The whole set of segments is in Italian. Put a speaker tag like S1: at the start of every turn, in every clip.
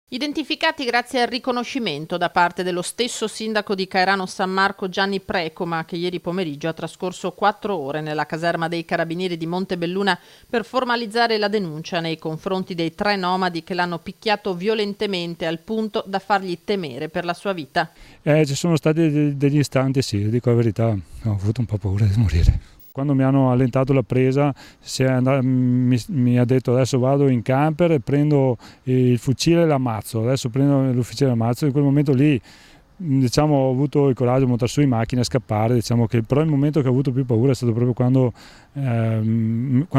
S1: Identificati grazie al riconoscimento da parte dello stesso sindaco di Cairano San Marco Gianni Precoma, che ieri pomeriggio ha trascorso 4 ore nella caserma dei Carabinieri di Montebelluna per formalizzare la denuncia nei confronti dei 3 nomadi che l'hanno picchiato violentemente al punto da fargli temere per la sua vita.
S2: Ci sono stati degli istanti, sì, dico la verità, ho avuto un po' paura di morire. Quando mi hanno allentato la presa mi ha detto adesso vado in camper e prendo il fucile e l'ammazzo, adesso prendo l'ufficiale e l'ammazzo. In quel momento lì ho avuto il coraggio di montare su in macchina e scappare, però il momento che ho avuto più paura è stato proprio quando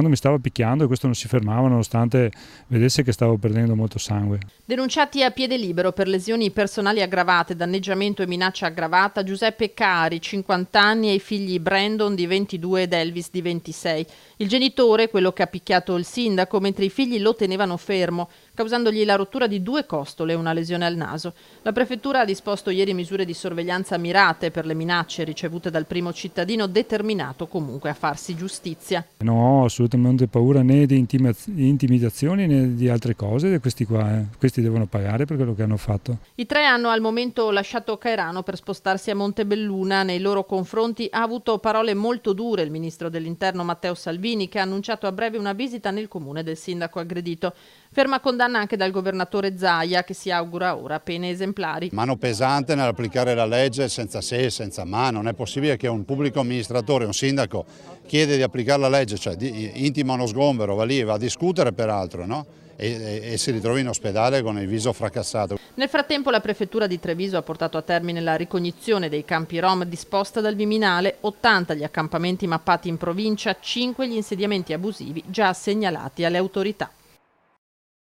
S2: mi stava picchiando e questo non si fermava nonostante vedesse che stavo perdendo molto sangue.
S1: Denunciati a piede libero per lesioni personali aggravate, danneggiamento e minaccia aggravata Giuseppe Cari, 50 anni, e i figli Brandon di 22 ed Elvis di 26. Il genitore, quello che ha picchiato il sindaco, mentre i figli lo tenevano fermo, causandogli la rottura di 2 costole e una lesione al naso. La prefettura ha disposto ieri misure di sorveglianza mirate per le minacce ricevute dal primo cittadino, determinato comunque a farsi giustizia.
S2: Non ho assolutamente paura né di intimidazioni né di altre cose, questi devono pagare per quello che hanno fatto.
S1: I 3 hanno al momento lasciato Cairano per spostarsi a Montebelluna. Nei loro confronti ha avuto parole molto dure il ministro dell'Interno Matteo Salvini, che ha annunciato a breve una visita nel comune del sindaco aggredito. Ferma condanna anche dal governatore Zaia, che si augura ora pene esemplari.
S3: Mano pesante nell'applicare la legge senza se e senza ma. Non è possibile che un pubblico amministratore, un sindaco, chiede di applicare la legge, cioè intima uno sgombero, va lì, va a discutere peraltro, no? E si ritrova in ospedale con il viso fracassato.
S1: Nel frattempo la prefettura di Treviso ha portato a termine la ricognizione dei campi rom disposta dal Viminale, 80 gli accampamenti mappati in provincia, 5 gli insediamenti abusivi già segnalati alle autorità.